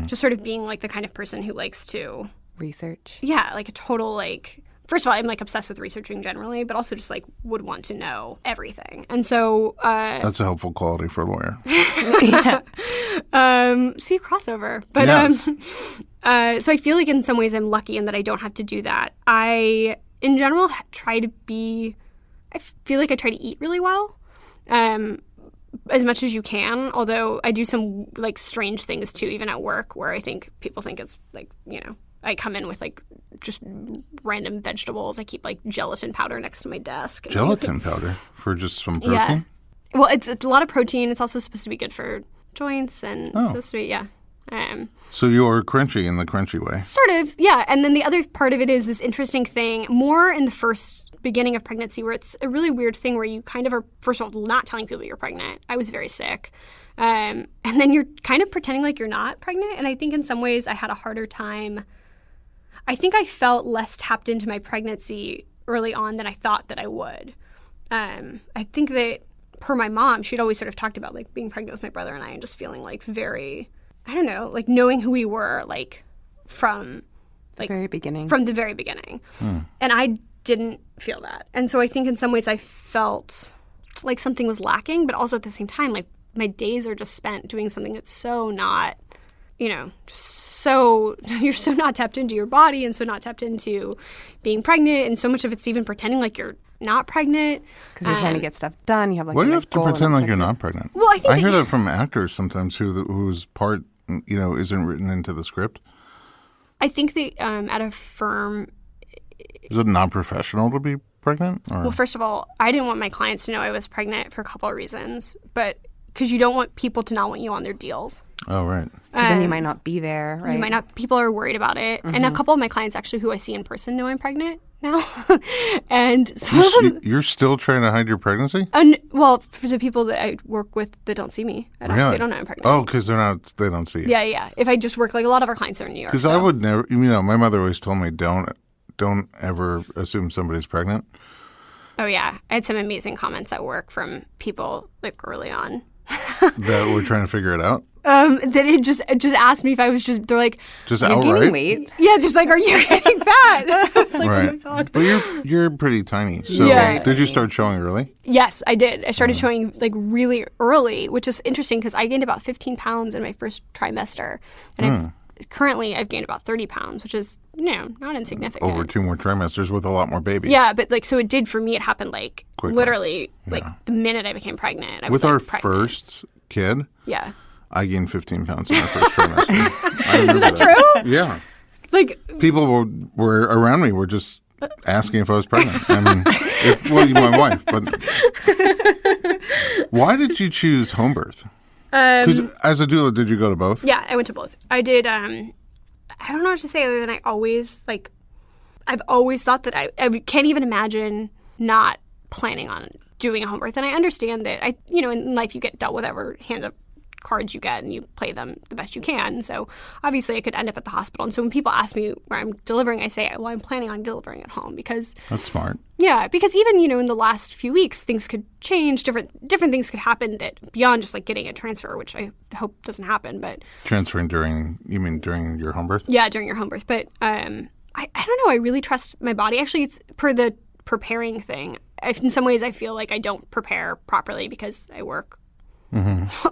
Just sort of being like the kind of person who likes to research. Yeah, like a total like. First of all, I'm like obsessed with researching generally, but also just like would want to know everything. And so that's a helpful quality for a lawyer. See, crossover. But yes. So I feel like in some ways I'm lucky in that I don't have to do that. I, in general, I feel like I try to eat really well. As much as you can, although I do some like strange things too, even at work, where I think people think it's like, I come in with like just random vegetables. I keep like gelatin powder next to my desk. Gelatin powder for just some protein? Yeah. Well, it's a lot of protein. It's also supposed to be good for joints and supposed to be, so you're crunchy in the crunchy way. Sort of, yeah. And then the other part of it is this interesting thing, more in the first beginning of pregnancy, where it's a really weird thing where you kind of are, first of all, not telling people you're pregnant. I was very sick. And then you're kind of pretending like you're not pregnant. And I think in some ways I had a harder time. I think I felt less tapped into my pregnancy early on than I thought that I would. I think that per my mom, she'd always sort of talked about like being pregnant with my brother and I, and just feeling like very, I don't know, like knowing who we were like from like very beginning. From the very beginning. And I didn't feel that. And so I think in some ways I felt like something was lacking, but also at the same time, like my days are just spent doing something that's so not, so you're so not tapped into your body and so not tapped into being pregnant, and so much of it's even pretending like you're not pregnant because you're trying to get stuff done. You have like why do you have to pretend like you're not pregnant? Well, I hear that from actors sometimes whose part isn't written into the script. I think that at a firm, is it not professional to be pregnant? Or? Well, first of all, I didn't want my clients to know I was pregnant for a couple of reasons, but because you don't want people to not want you on their deals. Oh, right. Because then you might not be there, right? You might not. People are worried about it, and a couple of my clients actually who I see in person know I'm pregnant now, and some of them. You're still trying to hide your pregnancy? Well, for the people that I work with that don't see me, they don't know I'm pregnant. Oh, because they don't see you. Yeah. If I just work, like a lot of our clients are in New York. Because I would never, my mother always told me don't ever assume somebody's pregnant. Oh yeah, I had some amazing comments at work from people like early on. That were trying to figure it out. That it just asked me if I was they're like, just you're outright gaining weight. Yeah, just like, are you getting fat? I was like, right. Oh my God. But you're pretty tiny. So Yeah. Did you start showing early? Yes, I did. I started showing like really early, which is interesting because I gained about 15 pounds in my first trimester, and currently I've gained about 30 pounds, which is not insignificant. Over 2 more trimesters with a lot more baby. Yeah, but like so it did for me. It happened like Quickly. Literally like the minute I became pregnant. I was, with like, our pregnant. first kid. Yeah. I gained 15 pounds in my first trimester. Is that true? Yeah. Like People were around me were just asking if I was pregnant. I mean, my wife. But why did you choose home birth? Because as a doula, did you go to both? Yeah, I went to both. I did. I don't know what to say other than I've always thought that I can't even imagine not planning on doing a home birth. And I understand that in life you get dealt with whatever hand of cards you get and you play them the best you can. So obviously I could end up at the hospital. And so when people ask me where I'm delivering, I say, well, I'm planning on delivering at home because That's smart. Yeah, because even, in the last few weeks, things could change. Different things could happen that beyond just like getting a transfer, which I hope doesn't happen. But Transferring during your home birth? Yeah, during your home birth. But I don't know. I really trust my body. Actually, it's per the preparing thing. In some ways, I feel like I don't prepare properly because I work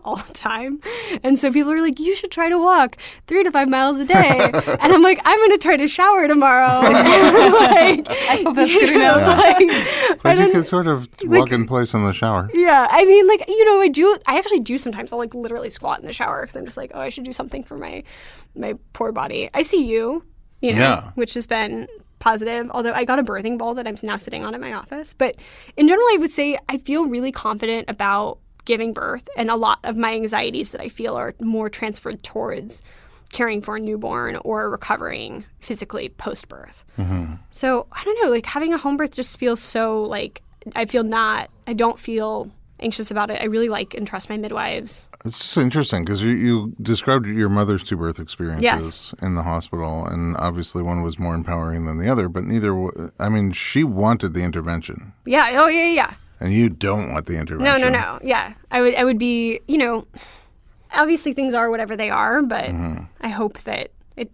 all the time. And so people are like, you should try to walk 3 to 5 miles a day. And I'm like, I'm going to try to shower tomorrow. I hope that's good enough. But you can sort of walk in place in the shower. Yeah. I mean, I actually do sometimes. I'll like literally squat in the shower because I'm just like, oh, I should do something for my poor body. I see you, which has been positive, although I got a birthing ball that I'm now sitting on in my office. But in general, I would say I feel really confident about giving birth, and a lot of my anxieties that I feel are more transferred towards caring for a newborn or recovering physically post-birth. So I don't know, like having a home birth just feels so like I don't feel anxious about it. I really like and trust my midwives. It's interesting because you described your mother's 2 birth experiences in the hospital, and obviously one was more empowering than the other, but she wanted the intervention. Yeah. Oh, yeah. And you don't want the intervention. No. Yeah. I would be, obviously things are whatever they are, but I hope that I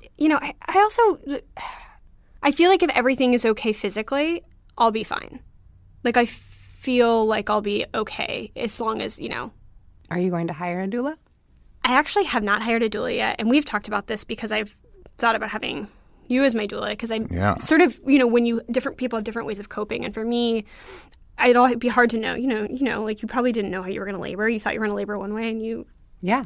feel like if everything is okay physically, I'll be fine. Like I feel like I'll be okay as long as, Are you going to hire a doula? I actually have not hired a doula yet. And we've talked about this because I've thought about having you as my doula because I'm sort of, when different people have different ways of coping. And for me, it'd be hard to know, like you probably didn't know how you were going to labor. You thought you were going to labor one way and you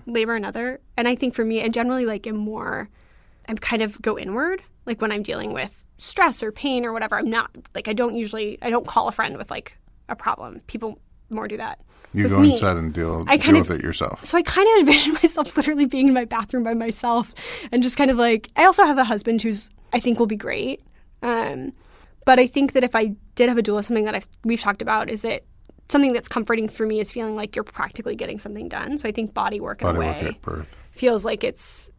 labor another. And I think for me, I generally I'm kind of go inward. Like when I'm dealing with stress or pain or whatever, I'm not like, I don't call a friend with like a problem. People more do that. You go inside and deal with it yourself. So I kind of envision myself literally being in my bathroom by myself and just kind of like, I also have a husband who's, I think will be great. But I think that if I did have a doula, something that we've talked about is that something that's comforting for me is feeling like you're practically getting something done. So I think body work in a way at birth feels like it's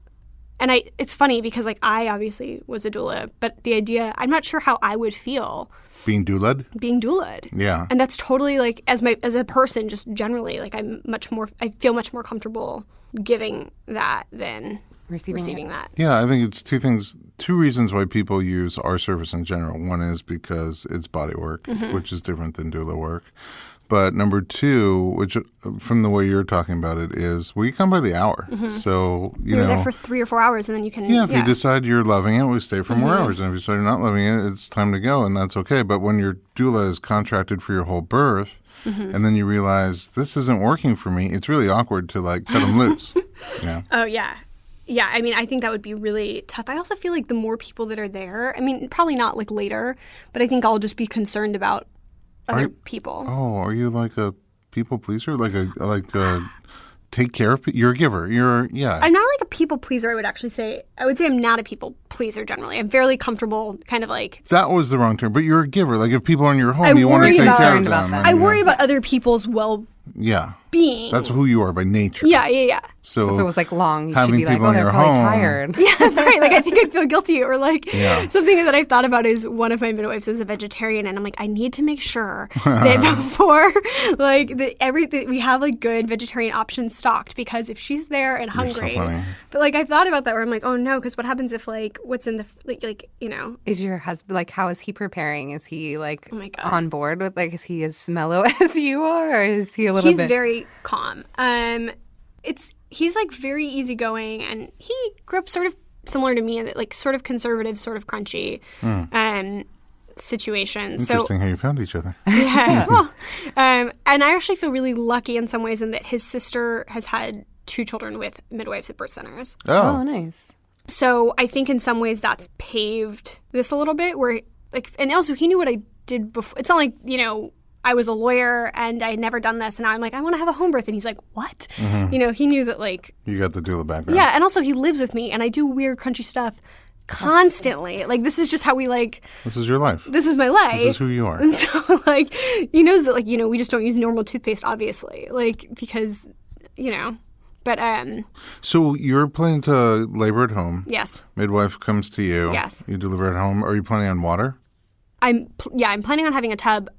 funny because like I obviously was a doula, but the idea, I'm not sure how I would feel being doulaed. Yeah. And that's totally like as a person, just generally, like I feel much more comfortable giving that than receiving that. Yeah, I think it's 2 reasons why people use our service in general. One is because it's body work, which is different than doula work. But number 2, which from the way you're talking about it, is we come by the hour. So, you're there for 3 or 4 hours and then you can... Yeah, if you decide you're loving it, we stay for more hours. And if you decide you're not loving it, it's time to go, and that's okay. But when your doula is contracted for your whole birth, and then you realize, this isn't working for me, it's really awkward to like cut them loose. Oh, yeah. Yeah, I mean, I think that would be really tough. I also feel like the more people that are there, I mean, probably not like later, but I think I'll just be concerned about other people. Oh, are you like a people pleaser? Like a take care of people. You're a giver. Yeah. I'm not like a people pleaser, I would actually say. I would say I'm not a people pleaser generally. I'm fairly comfortable, kind of like... That was the wrong term, but you're a giver. Like if people are in your home, I you want to worry take about- care of about them. that. I worry about other people's well-being. Yeah. That's who you are by nature. Yeah. So if it was like long, you should having be like, people oh, in they're your probably home- tired. Yeah, right. Like I think I'd feel guilty, or like Yeah. something that I've thought about is one of my midwives is a vegetarian, and I'm like, I need to make sure that before like everything we have like good vegetarian options stocked, because if she's there and You're so hungry, funny. but like I've thought about that where I'm like, oh no, because what happens if like what's in the like you know? Is your husband like? How is he preparing? Is he like Oh my God. on board with like? Is he as mellow as you are, or is he a little He's bit? very calm. He's like very easygoing, and he grew up sort of similar to me, in that like sort of conservative, sort of crunchy situation. So Interesting how you found each other. yeah, well, and I actually feel really lucky in some ways in that his sister has had 2 children with midwives at birth centers. Oh, nice. So I think in some ways that's paved this a little bit, where like, and also he knew what I did before. It's not like, you know, I was a lawyer and I had never done this, and I'm like, I want to have a home birth, and he's like, what? You know, he knew that like, You got the doula background. yeah, and also he lives with me, and I do weird crunchy stuff constantly. Like this is just how we like. This is your life. This is my life. This is who you are. And so like, he knows that like, you know, we just don't use normal toothpaste, obviously, like because, you know, but So you're planning to labor at home. yes. Midwife comes to you. Yes. You deliver at home. Are you planning on water? I'm planning on having a tub.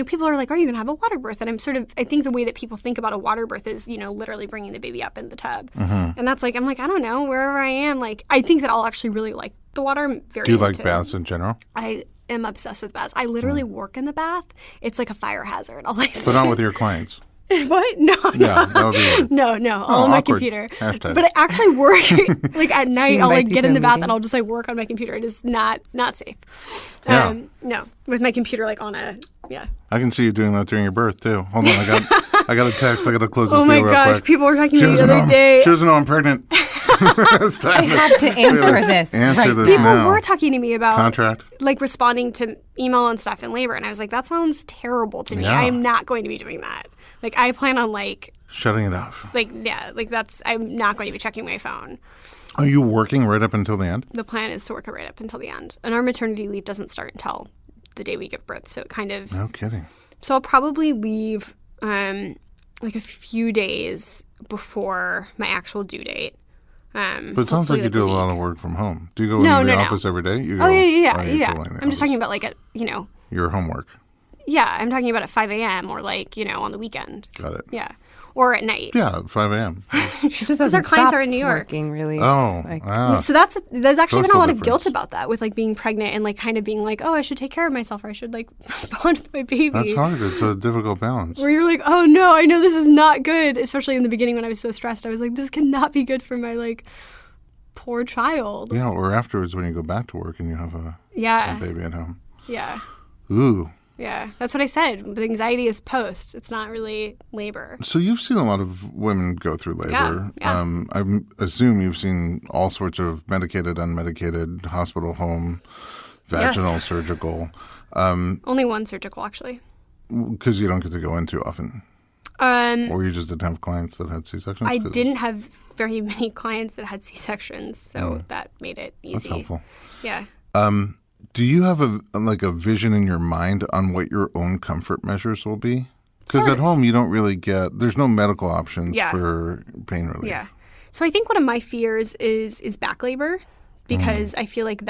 People are like, are you going to have a water birth? And I think the way that people think about a water birth is, you know, literally bringing the baby up in the tub. And that's like, I'm like, I don't know, wherever I am. Like, I think that I'll actually really like the water. I'm very Do you like into- baths in general? I am obsessed with baths. I literally work in the bath. It's like a fire hazard. I'll like But not with your clients. What? No, Yeah, that would be weird. no, all on my awkward. computer. Hashtag. But I actually work like at night. I'll like invites you get to in a the bath meeting? and I'll just like work on my computer. It is not safe. Yeah. No, with my computer like on a I can see you doing that during your birth too. Hold on, I got a text. I got to close this Oh my deal real gosh, quick. people were talking She to me the doesn't other know- day. She doesn't know I'm pregnant. It's time I had to answer this. Answer right this People now. were talking to me about Contract. like responding to email and stuff in labor, and I was like, that sounds terrible to me. Yeah. I am not going to be doing that. Like I plan on like Shutting it off. I'm not going to be checking my phone. Are you working right up until the end? The plan is to work it right up until the end. And our maternity leave doesn't start until the day we give birth. So it kind of, No kidding. so I'll probably leave like a few days before my actual due date. But it sounds like you do a lot of work from home. Do you go No, into the no. office every day? You go, Oh, yeah. you're Yeah. going in the I'm just talking office. about like at, you know, Your homework. yeah, I'm talking about at 5 a.m. or like, you know, on the weekend. Got it. Yeah. Or at night. Yeah, 5 a.m. She just doesn't our clients stop are in New York. working really. Oh, Like, wow. So there's actually been a Coastal lot of difference. guilt about that with like being pregnant and like kind of being like, oh, I should take care of myself or I should like bond with my baby. That's hard. It's a difficult balance. Where you're like, oh no, I know this is not good. Especially in the beginning when I was so stressed, I was like, this cannot be good for my like poor child. Yeah, or afterwards when you go back to work and you have a Yeah, baby at home. yeah, Ooh. yeah. That's what I said. The anxiety is post. It's not really labor. So you've seen a lot of women go through labor. Yeah. I assume you've seen all sorts of medicated, unmedicated, hospital, home, vaginal, Yes. surgical, Only one surgical actually. because you don't get to go in too often. Or you just didn't have clients that had C-sections? I 'Cause didn't have very many clients that had C-sections, so that made it easy. That's helpful. Yeah. Do you have a vision in your mind on what your own comfort measures will be? Because Sort at home you don't really there's no medical options Yeah. for pain relief. Yeah. So I think one of my fears is back labor because I feel like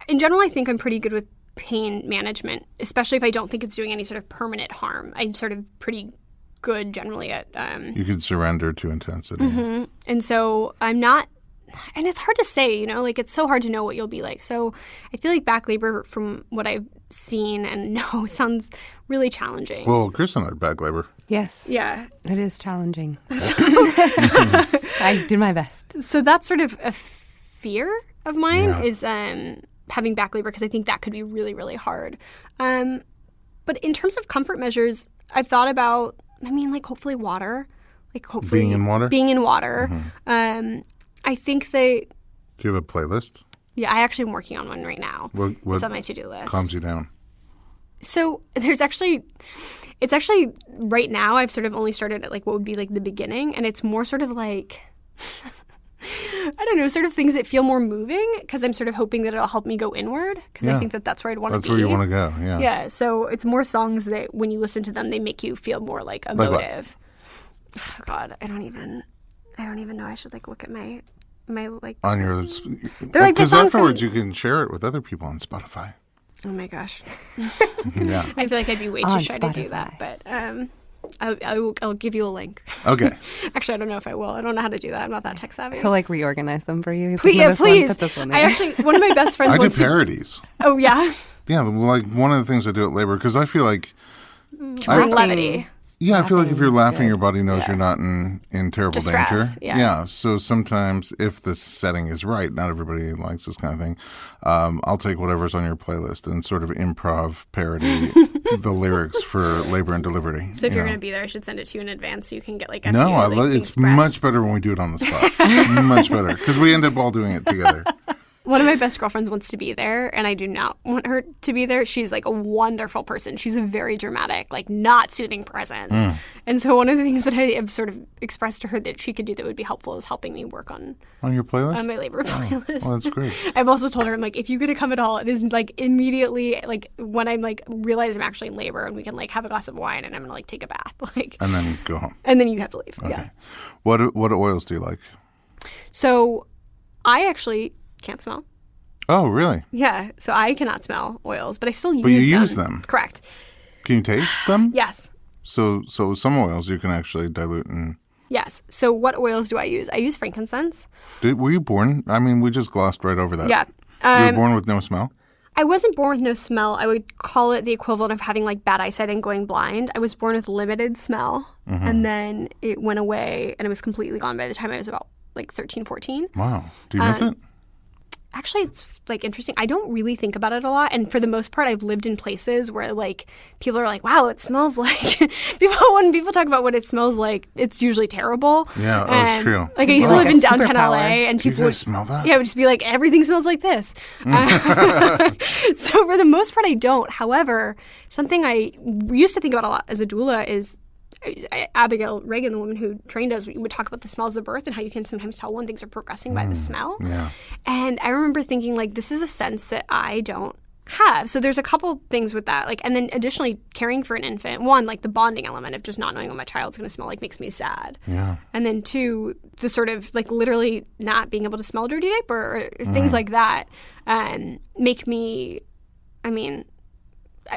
in general, I think I'm pretty good with pain management, especially if I don't think it's doing any sort of permanent harm. I'm sort of pretty good generally at, You could surrender to intensity. and so I'm not, and it's hard to say, you know, like it's so hard to know what you'll be like. So I feel like back labor from what I've seen and know sounds really challenging. Well, Chris and I had back labor. yes. Yeah. It is challenging. I did my best. So that's sort of a fear of mine Yeah. is having back labor because I think that could be really, really hard. But in terms of comfort measures, I've thought about, I mean, like hopefully water. Like hopefully Being in water? Being in water. I think they, Do you have a playlist? yeah, I actually am working on one right now. What It's on my to-do list. calms you down? So it's actually right now I've sort of only started at like what would be like the beginning, and it's more sort of like I don't know, sort of things that feel more moving because I'm sort of hoping that it'll help me go inward because I think that that's where I'd want to be. That's where you want to go, yeah. Yeah, so it's more songs that when you listen to them, they make you feel more like emotive. Oh, God, I don't even know. I should like look at my like on your. They're like because afterwards you can share it with other people on Spotify. Oh my gosh. Yeah. I feel like I'd be way too On shy to do Spotify. that, but I'll give you a link. Okay. Actually, I don't know if I will. I don't know how to do that. I'm not that tech savvy. He'll like reorganize them for you. He's Please, like, "No, yeah, this one, please. put this one I in." actually, one of my best friends I do wants to. parodies. Oh yeah, Yeah, like one of the things I do at labor because I feel like. bring levity. Yeah, I feel like if you're laughing, good. your body knows you're not in terrible Distress, danger. yeah. So sometimes if the setting is right, not everybody likes this kind of thing, I'll take whatever's on your playlist and sort of improv parody the lyrics for labor and delivery. So if you you're know. going to be there, I should send it to you in advance so you can get like a No, few, like, things it's prepped. much better when we do it on the spot. Much better. Because we end up all doing it together. One of my best girlfriends wants to be there, and I do not want her to be there. She's like a wonderful person. She's a very dramatic, like not soothing presence. And so one of the things that I have sort of expressed to her that she could do that would be helpful is helping me work on On your playlist? my labor playlist. Well, that's great. I've also told her, I'm like, if you're going to come at all, it is like immediately, like when I'm like realize I'm actually in labor and we can like have a glass of wine and I'm going to like take a bath, like, And then go home. and then you have to leave. Okay. Yeah. What oils do you like? So I actually can't smell. Oh, really? Yeah. So I cannot smell oils, but I still use them. But you use them? Correct. Can you taste them? Yes. So some oils you can actually dilute and... Yes. So what oils do I use? I use frankincense. Were you born? I mean, we just glossed right over that. Yeah. You were born with no smell? I wasn't born with no smell. I would call it the equivalent of having like bad eyesight and going blind. I was born with limited smell, and then it went away and it was completely gone by the time I was about like 13, 14. Wow. Do you miss it? Actually, it's like interesting. I don't really think about it a lot. And for the most part, I've lived in places where like people are like, wow, it smells like when people talk about what it smells like, it's usually terrible. Yeah, that's true. Like I used to Like live a in downtown superpower. LA and Do you people would guys smell that? Yeah, it would just be like, everything smells like piss. So for the most part, I don't. However, something I used to think about a lot as a doula is Abigail Reagan, the woman who trained us, we would talk about the smells of birth and how you can sometimes tell when things are progressing by the smell. Yeah. And I remember thinking, like, this is a sense that I don't have. So there's a couple things with that. Like, and then additionally, caring for an infant, one, like the bonding element of just not knowing what my child's going to smell like makes me sad. Yeah. And then two, the sort of like literally not being able to smell dirty diaper or things like that make me, I mean,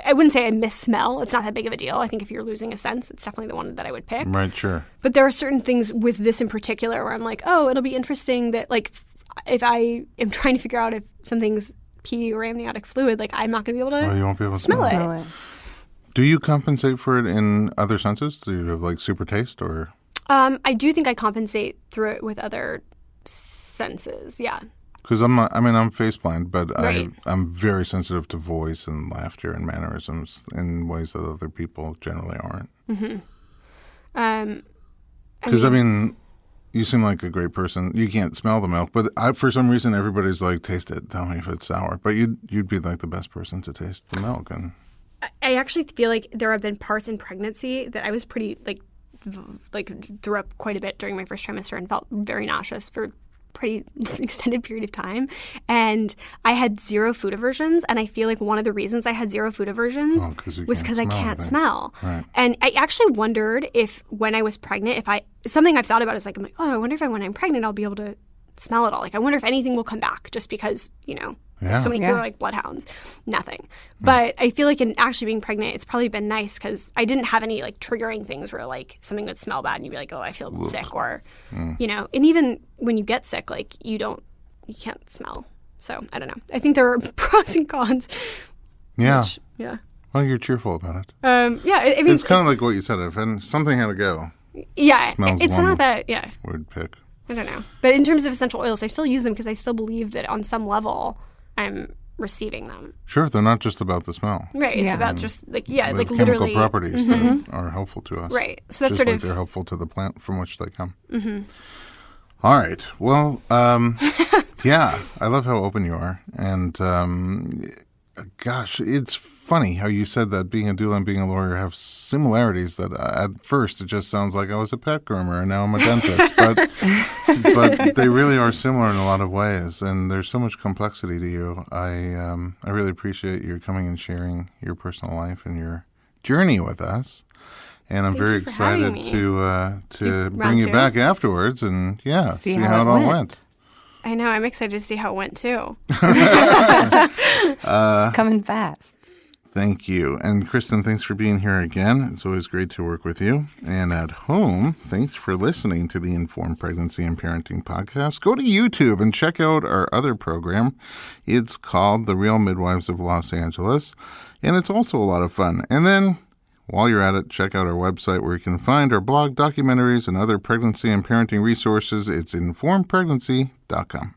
I wouldn't say I miss smell. It's not that big of a deal. I think if you're losing a sense, it's definitely the one that I would pick. Right, sure. But there are certain things with this in particular where I'm like, oh, it'll be interesting that like if I am trying to figure out if something's pee or amniotic fluid, like I'm not going to be able to Oh, you won't be able to smell it. Smell it. Do you compensate for it in other senses? Do you have like super taste or? I do think I compensate through it with other senses. Yeah. Because I'm face blind, but Right. I'm very sensitive to voice and laughter and mannerisms in ways that other people generally aren't. Because I mean, you seem like a great person. You can't smell the milk, but for some reason everybody's like, taste it. Tell me if it's sour. But you'd be like the best person to taste the milk. And I actually feel like there have been parts in pregnancy that I was pretty like threw up quite a bit during my first trimester and felt very nauseous for pretty extended period of time, and I had zero food aversions, and I feel like one of the reasons I had zero food aversions was because I can't smell. Right. And I actually wondered if when I was pregnant, something I've thought about is like, I'm like, oh, I wonder if when I'm pregnant I'll be able to smell it all. Like I wonder if anything will come back just because, Yeah. so many people are like bloodhounds. Nothing. But I feel like in actually being pregnant, it's probably been nice because I didn't have any like triggering things where like something would smell bad and you'd be like, oh, I feel sick, or and even when you get sick, like you can't smell. So I don't know. I think there are pros and cons. Yeah. Yeah. Well, you're cheerful about it. Yeah. I mean, It's kind of like what you said. If something had to go, yeah. smells It's one not that. Yeah. we'd pick. I don't know. But in terms of essential oils, I still use them because I still believe that on some level I'm receiving them. Sure, they're not just about the smell. Right. It's Yeah. about just like, They like have literally. chemical properties that are helpful to us. Right. So that's Just sort like of. they're helpful to the plant from which they come. Mm-hmm. All right. Well, yeah, I love how open you are. And Gosh, it's funny how you said that being a doula and being a lawyer have similarities that at first it just sounds like I was a pet groomer and now I'm a dentist. But they really are similar in a lot of ways, and there's so much complexity to you. I really appreciate you coming and sharing your personal life and your journey with us. And I'm very excited to bring you back afterwards and see how it all went. I know. I'm excited to see how it went, too. It's coming fast. Thank you. And Kristen, thanks for being here again. It's always great to work with you. And at home, thanks for listening to the Informed Pregnancy and Parenting podcast. Go to YouTube and check out our other program. It's called The Real Midwives of Los Angeles. And it's also a lot of fun. And then while you're at it, check out our website where you can find our blog, documentaries, and other pregnancy and parenting resources. It's informedpregnancy.com.